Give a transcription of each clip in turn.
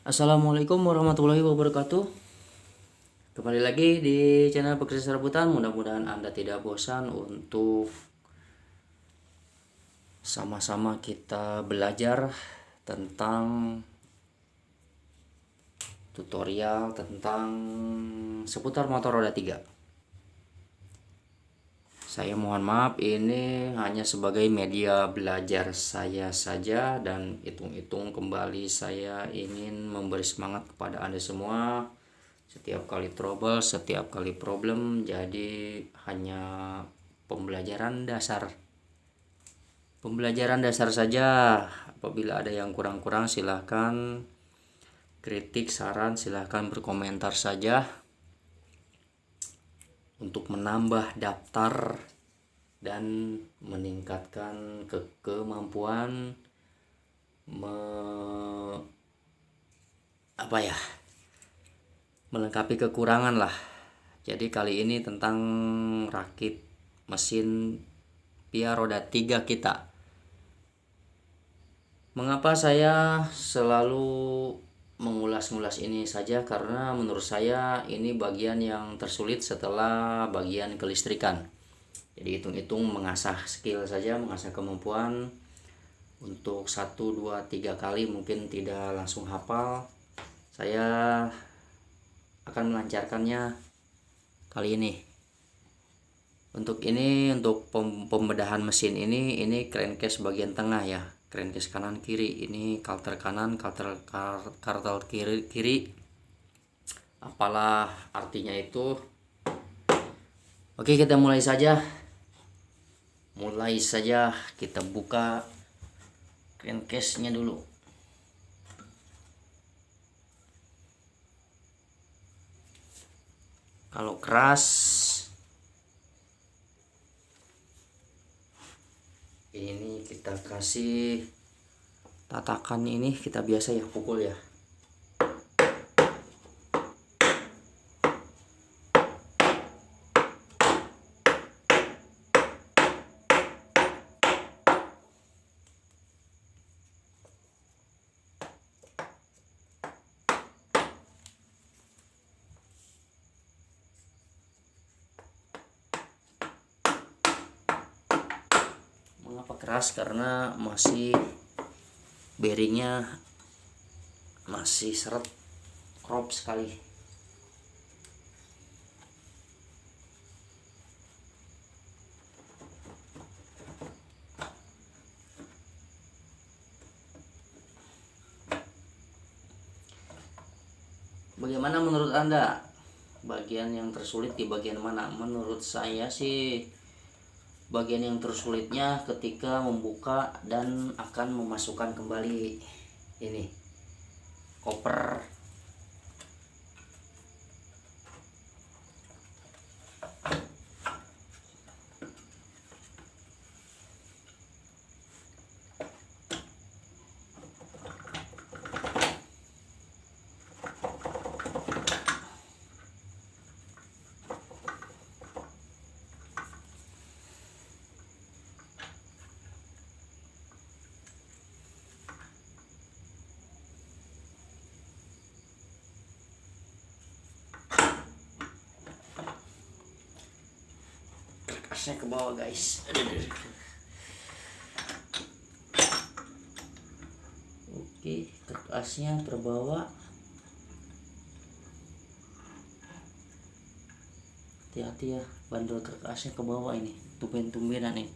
Assalamualaikum warahmatullahi wabarakatuh. Kembali lagi di channel Pekerja Serabutan. Mudah-mudahan Anda tidak bosan untuk sama-sama kita belajar tentang tutorial tentang seputar motor roda 3. Saya mohon maaf, ini hanya sebagai media belajar saya saja, dan hitung-hitung kembali saya ingin memberi semangat kepada Anda semua. Setiap kali trouble, setiap kali problem, jadi hanya pembelajaran dasar. Pembelajaran dasar saja. Apabila ada yang kurang-kurang silahkan kritik, saran, silahkan berkomentar saja untuk menambah daftar dan meningkatkan kemampuan melengkapi kekurangan lah. Jadi kali ini tentang rakit mesin Pia roda 3 kita. Mengapa saya selalu mengulas-ngulas ini saja? Karena menurut saya ini bagian yang tersulit setelah bagian kelistrikan. Jadi hitung-hitung mengasah skill saja, mengasah kemampuan untuk 1, 2, 3 kali mungkin tidak langsung hafal. Saya akan melancarkannya kali ini. Untuk pembedahan mesin ini crankcase bagian tengah ya, crankcase kanan kiri, ini karter kanan, karter kiri. Apalah artinya itu. Oke, kita mulai saja. Kita buka crankcase-nya dulu. Kalau keras ini kita kasih tatakan, ini kita biasa ya pukul ya. Mengapa keras? Karena masih bearingnya masih seret, krop sekali. Bagaimana menurut Anda? Bagian yang tersulit di bagian mana? Menurut saya sih bagian yang tersulitnya ketika membuka dan akan memasukkan kembali ini koper. Asnya ke bawah guys. Oke, asnya terbawa. Hati-hati ya, bandul asnya ke bawah ini. Tumben-tumbenan nih.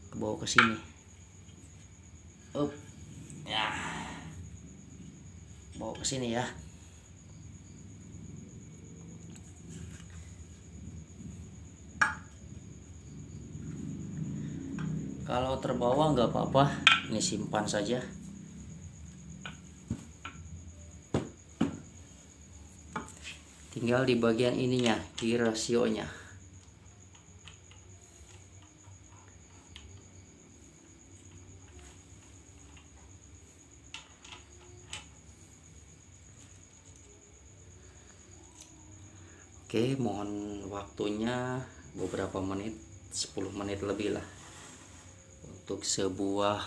Ke bawah ke sini. Up. Ya. Bawa ke sini ya. Kalau terbawa nggak apa-apa, ini simpan saja. Tinggal di bagian ininya, di rasionya. Oke, mohon waktunya beberapa menit, 10 menit lebih lah, untuk sebuah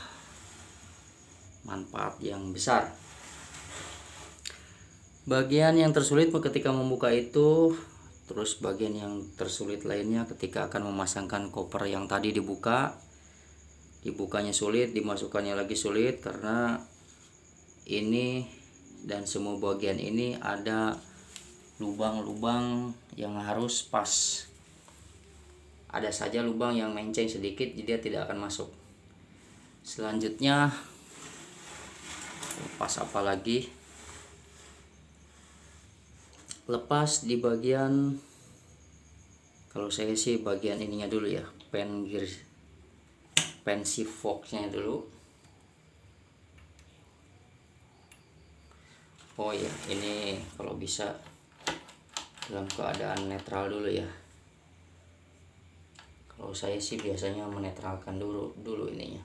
manfaat yang besar. Bagian yang tersulit ketika membuka itu, terus bagian yang tersulit lainnya ketika akan memasangkan koper yang tadi dibuka. Dibukanya sulit, dimasukkannya lagi sulit karena ini dan semua bagian ini ada lubang-lubang yang harus pas. Ada saja lubang yang menceng sedikit, dia tidak akan masuk. Selanjutnya lepas apa lagi? Lepas di bagian, kalau saya sih bagian ininya dulu ya, pen shift forknya dulu. Oh ya, ini kalau bisa dalam keadaan netral dulu ya. Kalau saya sih biasanya menetralkan dulu ininya.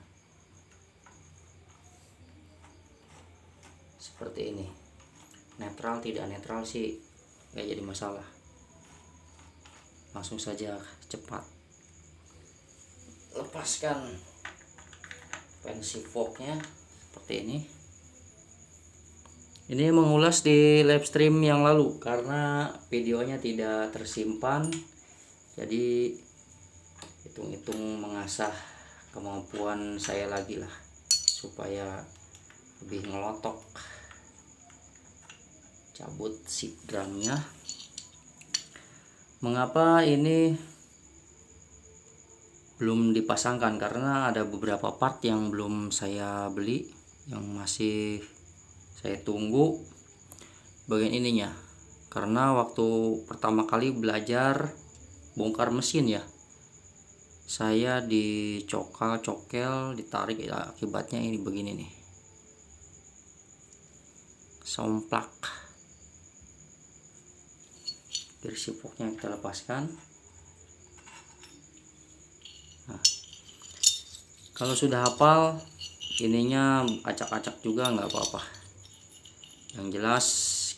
Seperti ini. Netral tidak netral sih nggak jadi masalah, langsung saja cepat. Lepaskan pensi forknya seperti ini. Ini mengulas di live stream yang lalu karena videonya tidak tersimpan, jadi hitung-hitung mengasah kemampuan saya lagi lah supaya lebih ngelotok. Cabut si drumnya. Mengapa ini belum dipasangkan? Karena ada beberapa part yang belum saya beli, yang masih saya tunggu bagian ininya. Karena waktu pertama kali belajar bongkar mesin ya, saya dicokal-cokel, ditarik ya, akibatnya ini begini nih, somplak. Piercing forknya kita lepaskan. Nah, kalau sudah hafal ininya acak-acak juga nggak apa-apa. Yang jelas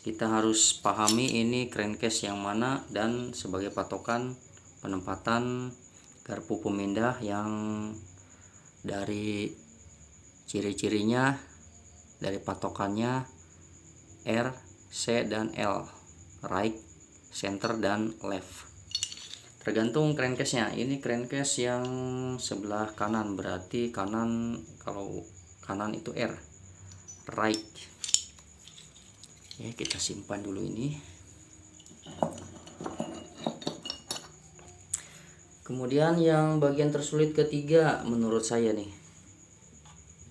kita harus pahami ini crankcase yang mana dan sebagai patokan penempatan garpu pemindah yang dari ciri-cirinya, dari patokannya R, C, dan L, right, center, dan left, tergantung crankcase nya. Ini crankcase yang sebelah kanan, berarti kanan, kalau kanan itu R, right ya. Kita simpan dulu ini. Kemudian yang bagian tersulit ketiga menurut saya nih,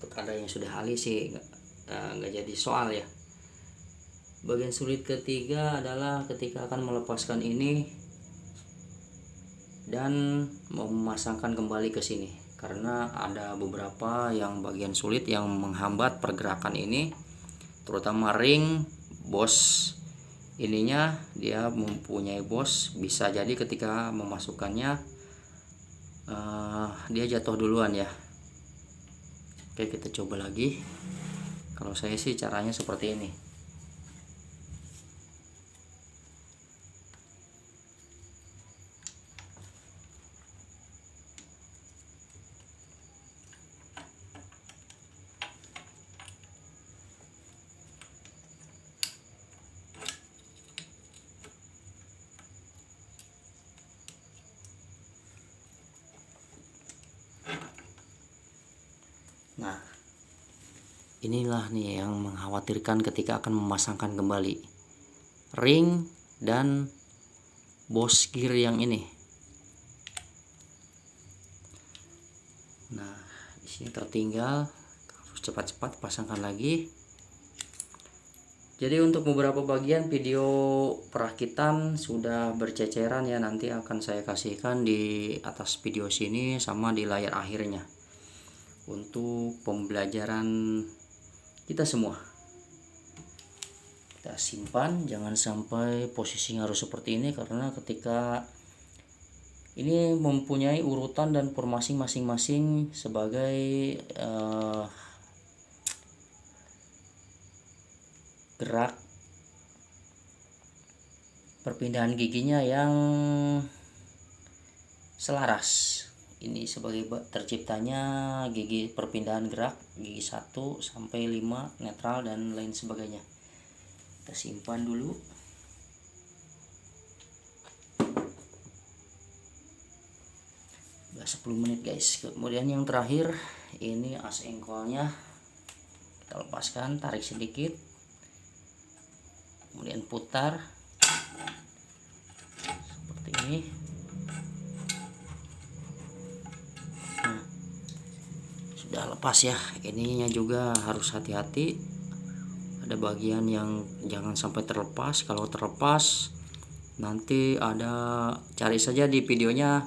untuk ada yang sudah ahli sih nggak jadi soal ya. Bagian sulit ketiga adalah ketika akan melepaskan ini dan memasangkan kembali ke sini, karena ada beberapa yang bagian sulit yang menghambat pergerakan ini, terutama ring bos ininya. Dia mempunyai bos, bisa jadi ketika memasukkannya dia jatuh duluan ya. Oke, kita coba lagi. Kalau saya sih caranya seperti ini. Nah, inilah nih yang mengkhawatirkan ketika akan memasangkan kembali ring dan bos gear yang ini. Nah, di sini tertinggal, harus cepat-cepat pasangkan lagi. Jadi untuk beberapa bagian video perakitan sudah berceceran ya, nanti akan saya kasihkan di atas video sini sama di layar akhirnya untuk pembelajaran kita semua. Kita simpan, jangan sampai posisinya harus seperti ini, karena ketika ini mempunyai urutan dan formasi masing-masing sebagai gerak perpindahan giginya yang selaras. Ini sebagai terciptanya gigi perpindahan gerak, gigi 1 sampai 5 netral dan lain sebagainya. Kita simpan dulu. Udah 10 menit guys. Kemudian yang terakhir ini as engkolnya kita lepaskan, tarik sedikit, kemudian putar seperti ini. Nah, sudah lepas ya. Ininya juga harus hati-hati, ada bagian yang jangan sampai terlepas. Kalau terlepas nanti ada, cari saja di videonya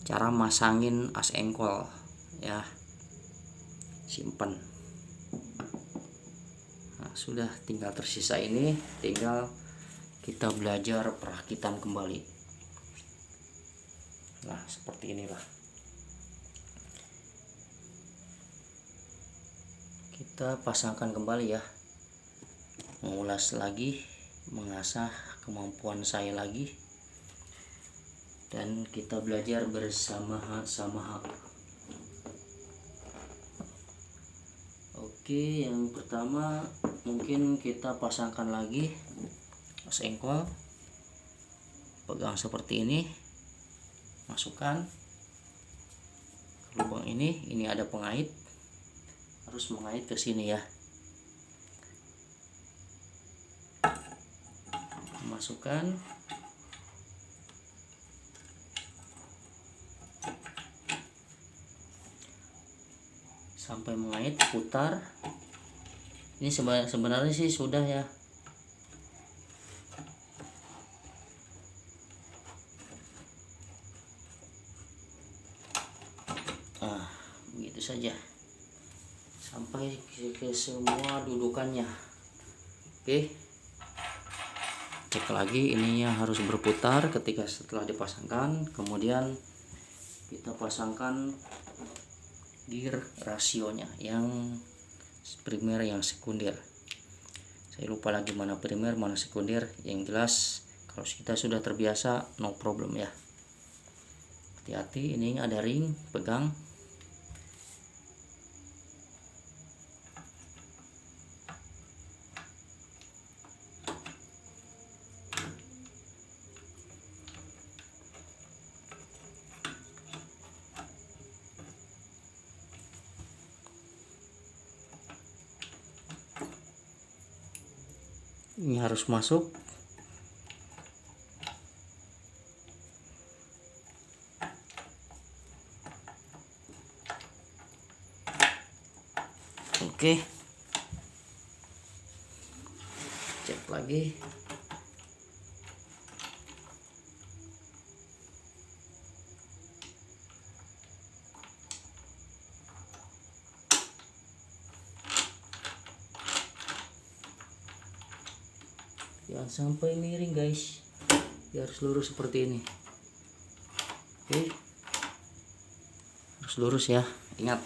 cara masangin as engkol ya. Simpan. Nah, sudah, tinggal tersisa ini, tinggal kita belajar perakitan kembali. Nah, seperti inilah. Kita pasangkan kembali ya. Mengulas lagi, mengasah kemampuan saya lagi. Dan kita belajar bersama-sama. Oke, yang pertama mungkin kita pasangkan lagi as engkol. Pegang seperti ini, masukkan ke lubang ini ada pengait, harus mengait ke sini ya. Masukkan, sampai mengait, putar. Ini sebenarnya sih sudah ya. Nah, begitu saja sampai ke semua dudukannya. Oke, cek lagi, ininya harus berputar ketika setelah dipasangkan. Kemudian kita pasangkan gear rasionya, yang primer yang sekunder. Saya lupa lagi mana primer mana sekunder. Yang jelas kalau kita sudah terbiasa no problem ya. Hati-hati, ini ada ring, pegang. Ini harus masuk. Oke, cek lagi. Jangan sampai miring guys, biar lurus seperti ini. Oke, harus lurus ya, ingat.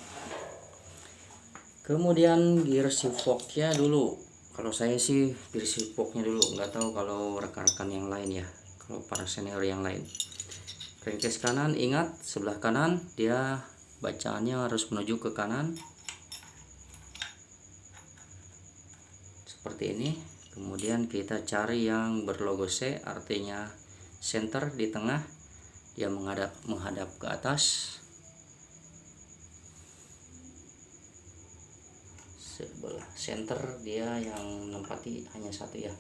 Kemudian gear shiftboxnya dulu. Kalau saya sih gear shiftboxnya dulu, nggak tahu kalau rekan-rekan yang lain ya, kalau para senior yang lain. Crankcase kanan, ingat sebelah kanan dia bacaannya harus menuju ke kanan seperti ini. Kemudian kita cari yang berlogo C, artinya center di tengah, dia menghadap ke atas. Sebelah center dia yang menempati hanya satu ya.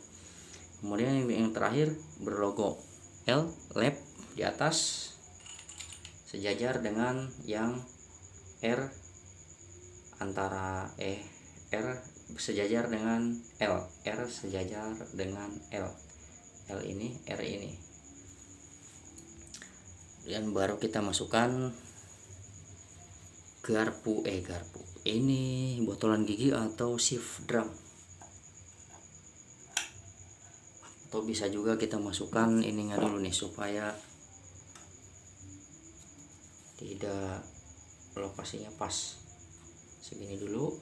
Kemudian yang terakhir berlogo L, lap di atas, sejajar dengan yang R, antara R sejajar dengan L, R sejajar dengan L ini, R ini. Dan baru kita masukkan garpu ini botolan gigi atau shift drum, atau bisa juga kita masukkan ininya dulu nih supaya tidak lokasinya pas. Segini dulu.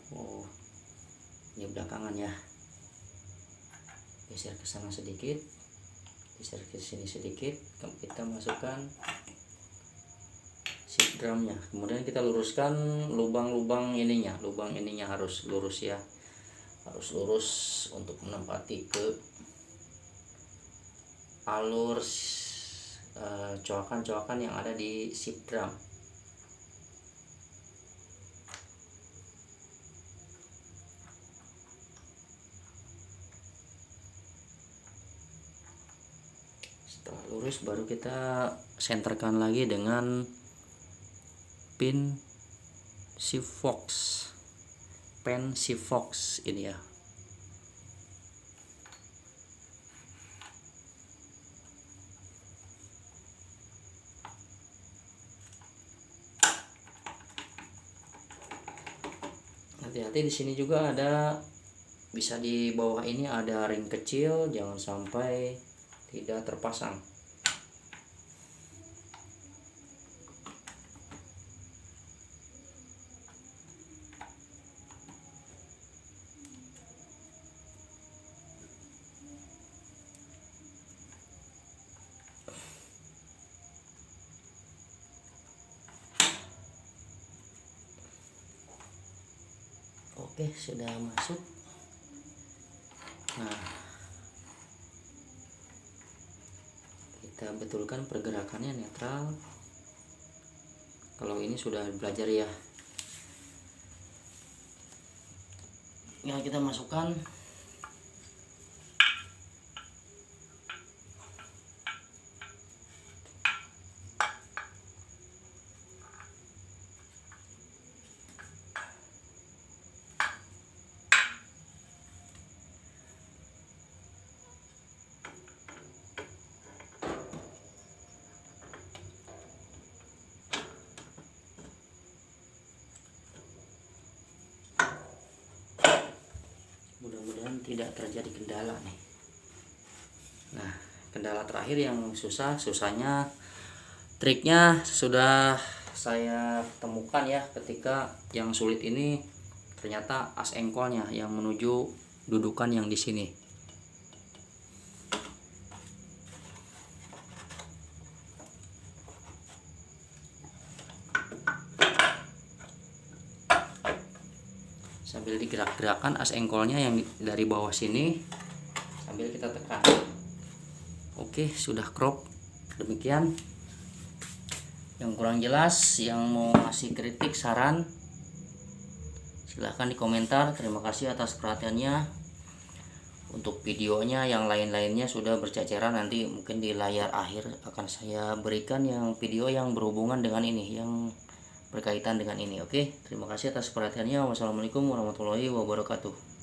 Oh, ini belakangan ya. Geser ke sana sedikit, geser ke sini sedikit. Kita masukkan sip drumnya. Kemudian kita luruskan lubang-lubang ininya, lubang ininya harus lurus ya, harus lurus untuk menempati ke alur coakan-coakan yang ada di sip drum. Setelah lurus baru kita senterkan lagi dengan pin Sifox, pen Sifox ini ya. Hati-hati di sini juga ada, bisa di bawah ini ada ring kecil, jangan sampai tidak terpasang. Oke, sudah masuk. Nah, kita betulkan pergerakannya netral. Kalau ini sudah belajar ya. Ya, kita masukkan mudah-mudahan tidak terjadi kendala nih. Nah, kendala terakhir yang susahnya triknya sudah saya temukan ya, ketika yang sulit ini ternyata as engkolnya yang menuju dudukan yang di sini. Sambil digerak-gerakkan as engkolnya yang dari bawah sini sambil kita tekan. Oke, sudah crop. Demikian. Yang kurang jelas, yang mau ngasih kritik saran, silahkan di komentar. Terima kasih atas perhatiannya. Untuk videonya yang lain-lainnya sudah berceceran, nanti mungkin di layar akhir akan saya berikan yang video yang berhubungan dengan ini, yang berkaitan dengan ini. Oke, terima kasih atas perhatiannya. Wassalamualaikum warahmatullahi wabarakatuh.